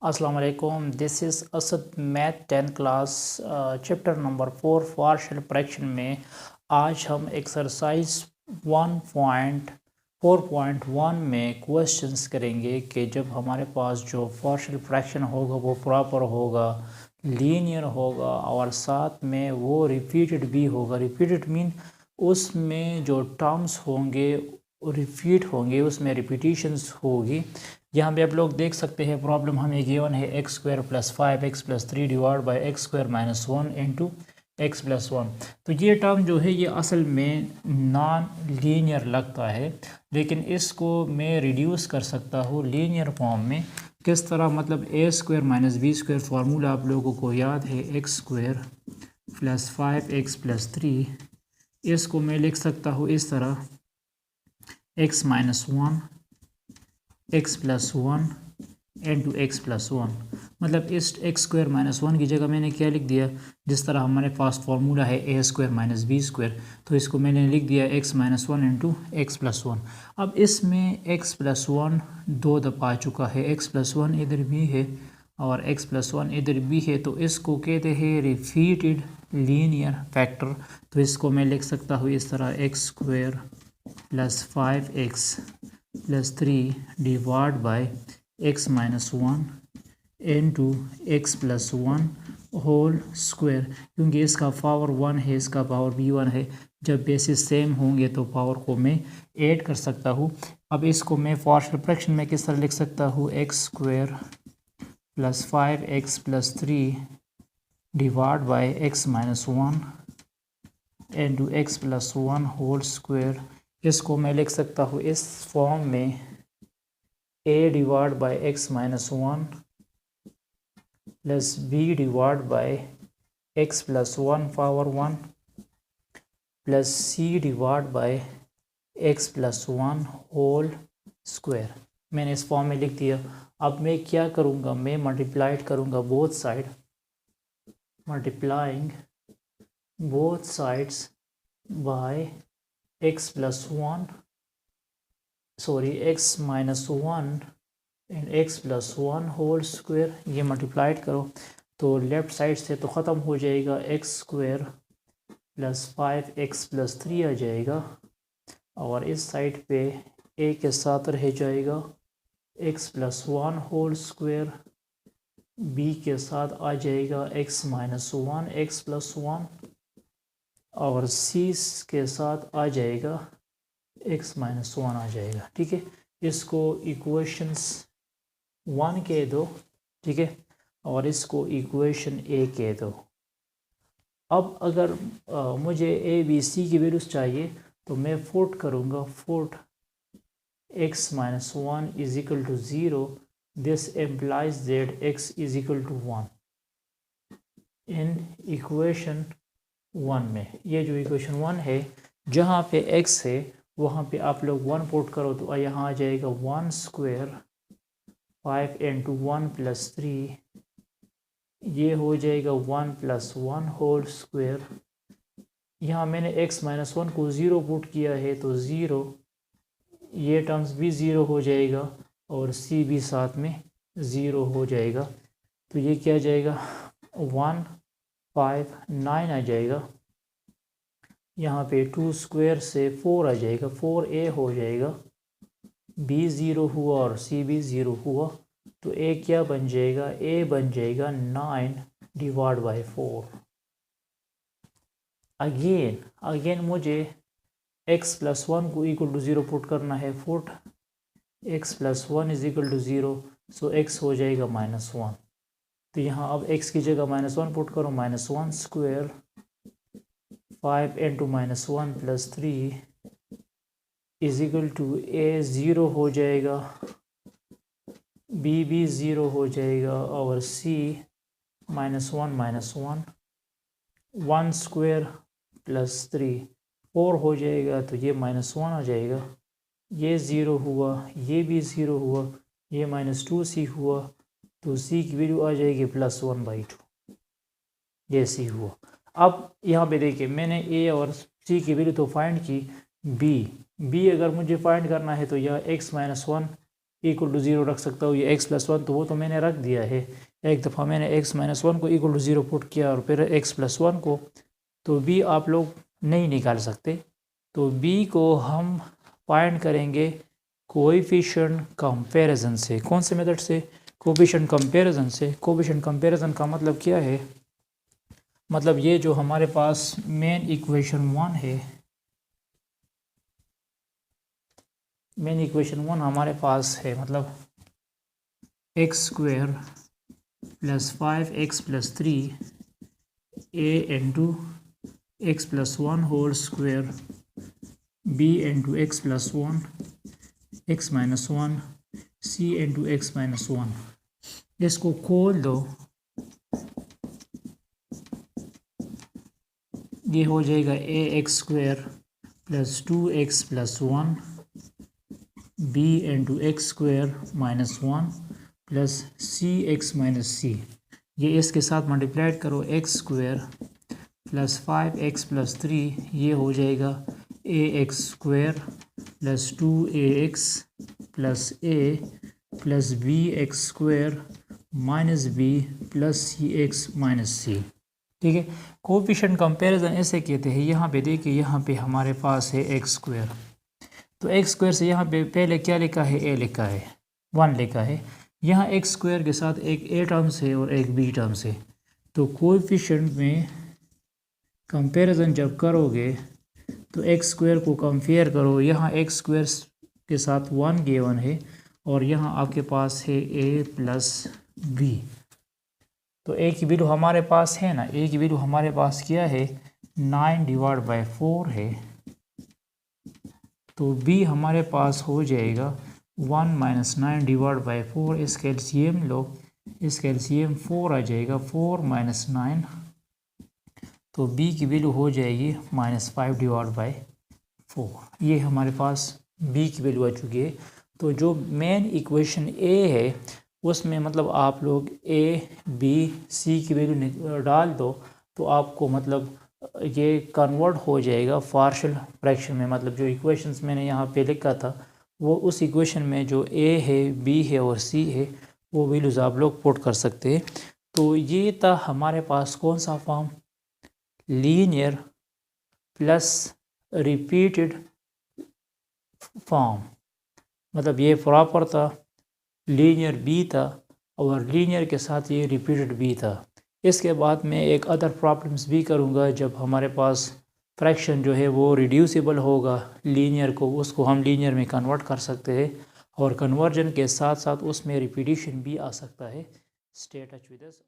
अस्सलाम वालेकुम। This is Asad math 10th class chapter number 4 partial fraction में आज हम एक्सरसाइज 1.4.1 में क्वेश्चंस करेंगे कि जब हमारे पास जो पार्शियल फ्रैक्शन होगा वो प्रॉपर होगा, लीनियर होगा और साथ में वो रिपीटेड भी होगा। रिपीटेड मीन उसमें जो टर्म्स होंगे रिपीट होंगे, उसमें रिपीटिशंस होगी। यहाँ पे आप लोग देख सकते हैं प्रॉब्लम हमें गिवन है x square plus 5x+3 divide by x square minus 1 into x+1। तो ये टर्म जो है ये असल में नॉन लीनियर लगता है, लेकिन इसको मैं रिड्यूस कर सकता हूँ लीनियर फॉर्म में। किस तरह? मतलब a square minus b square formula आप लोगों को याद है, एक्स स्क्वायर प्लस 5x+3। इसको मैं लिख सकता हूँ इस तरह, x-1 x+1 इंटू x+1। मतलब इस एक्स स्क्वायर माइनस 1 की जगह मैंने क्या लिख दिया, जिस तरह हमारे पास फार्मूला है ए स्क्वायर माइनस बी स्क्वायर, तो इसको मैंने लिख दिया x-1 इंटू x+1। अब इसमें x+1 दो दफ़ा आ चुका है, x+1 इधर भी है और x+1 इधर भी है, तो इसको कहते हैं रिपीटेड लीनियर फैक्टर। तो इसको मैं लिख सकता हूँ इस तरह, x square plus 5x+3 divide by x-1 into x+1 whole square. क्योंकि इसका पावर 1 है, इसका पावर भी 1 है, जब बेसिस सेम होंगे तो पावर को मैं ऐड कर सकता हूँ। अब इसको मैं पार्शियल फ्रैक्शन में किस तरह लिख सकता हूँ, x square plus 5x+3 divide by x-1 into x+1 whole square. इसको मैं लिख सकता हूँ इस फॉर्म में, a divide by x-1 plus b divide by x+1 power 1 plus c divide by x+1 whole square. मैंने इस फॉर्म में लिख दिया। अब मैं क्या करूँगा, मैं मल्टीप्लाइड करूँगा both side, multiplying both sides by x+1 x-1 and x+1 whole square. ये मल्टीप्लाइड करो तो लेफ़्ट साइड से तो ख़त्म हो जाएगा, एक्स स्क्वायर प्लस 5x+3 आ जाएगा और इस साइड पे a के साथ रह जाएगा x+1 होल स्क्वायर, b के साथ आ जाएगा x-1 x+1 और c के साथ आ जाएगा x-1 आ जाएगा। ठीक है, इसको इक्वेशंस 1 कह दो, ठीक है, और इसको इक्वेशन a कह दो। अब अगर मुझे a b c की वैल्यूज चाहिए तो मैं फुट करूँगा, put x-1 is equal to 0, this implies that x is equal to 1 in equation 1 में। ये जो इक्वेशन 1 है, जहाँ पे x है वहाँ पे आप लोग 1 पुट करो तो यहाँ आ जाएगा 1 स्क्वायर 5 इंटू 1 प्लस 3, ये हो जाएगा 1 प्लस 1 होल स्क्वायर। यहाँ मैंने x-1 को 0 पुट किया है तो 0, ये टर्म्स भी 0 हो जाएगा और c भी साथ में 0 हो जाएगा। तो ये क्या जाएगा, 1 5 9 आ जाएगा। यहाँ पे 2 स्क्वायर से 4 आ जाएगा, 4a हो जाएगा, b 0 हुआ और c भी 0 हुआ, तो a क्या बन जाएगा, a बन जाएगा 9 डिवाइड बाई 4। अगेन मुझे x+1 को इक्वल टू 0 पुट करना है, put x+1 is equal to 0, so x हो जाएगा -1। तो यहाँ अब x की जगह -1 पुट करो, -1 square 5 into -1 plus 3 is equal to a 0 हो जाएगा, b भी 0 हो जाएगा और c -1 1 स्क्वायर प्लस 3 4 हो जाएगा, तो ये -1 आ जाएगा, ये 0 हुआ, ये भी 0 हुआ, ये -2c हुआ, तो c की वैल्यू आ जाएगी +1/2, ये c हुआ। अब यहाँ पे देखिए मैंने a और c की वैल्यू तो फाइंड की, b अगर मुझे फाइंड करना है तो यह x-1 इक्वल टू 0 रख सकता हूँ, ये x+1 तो वो तो मैंने रख दिया है। एक दफ़ा मैंने x-1 को इक्वल टू 0 पुट किया और फिर x+1 को, तो b आप लोग नहीं निकाल सकते। तो b को हम फाइंड करेंगे कोएफिशिएंट कंपैरिजन से। कौन से मेथड से? कोएफिशिएंट कंपैरिजन से। कोएफिशिएंट कंपैरिजन का मतलब क्या है? मतलब ये जो हमारे पास मेन इक्वेशन 1 है, मेन इक्वेशन 1 हमारे पास है, मतलब x² + 5x+3 a into x+1 whole square b into x+1 x-1 c into x-1। इसको खोल दो, ये हो जाएगा ax² + 2x+1 b into x² - 1 plus cx-c। ये इसके साथ मल्टीप्लाइड करो, x² + 5x+3 ये हो जाएगा ax² + 2ax + a + bx² - b + cx - c। ठीक है, कोएफिशिएंट कंपैरिजन ऐसे कहते हैं। यहाँ पे देखिए, यहाँ पे हमारे पास है x², तो x² से यहाँ पे पहले क्या लिखा है? a लिखा है, 1 लिखा है। यहाँ x² के साथ एक a टर्म्स है और एक b टर्म्स है। तो कोएफिशिएंट में कंपैरिजन जब करोगे तो x² को कंपेयर करो, यहाँ x² के साथ 1 गिवन है और यहाँ आपके पास है a + b। तो a की वैल्यू हमारे पास है ना, a की वैल्यू हमारे पास क्या है? 9/4 है। तो b हमारे पास हो जाएगा 1 - 9/4। इस कैल्शियम लो, इस कैल्शियम 4 आ जाएगा, 4 - 9, तो b की वैल्यू हो जाएगी -5/4। ये हमारे पास b की वैल्यू आ चुकी है। तो जो मेन इक्वेशन a है उसमें मतलब आप लोग a b c की वैल्यू डाल दो, तो आपको मतलब ये कन्वर्ट हो जाएगा पार्शियल फ्रैक्शन में। मतलब जो इक्वेशंस मैंने यहाँ पे लिखा था वो उस इक्वेशन में जो a है, b है और c है वो वैल्यूज़ आप लोग पुट कर सकते हैं। तो ये था हमारे पास कौन सा form? Linear plus repeated form. मतलब ये प्रॉपर था, लीनियर b था और लीनियर के साथ ये रिपीटेड b था। इसके बाद मैं एक अदर प्रॉब्लम्स भी करूँगा जब हमारे पास फ्रैक्शन जो है वो रिड्यूसिबल होगा लीनियर को, उसको हम लीनियर में कन्वर्ट कर सकते हैं और कन्वर्जन के साथ साथ उसमें रिपीटिशन भी आ सकता है। Stay touch with us.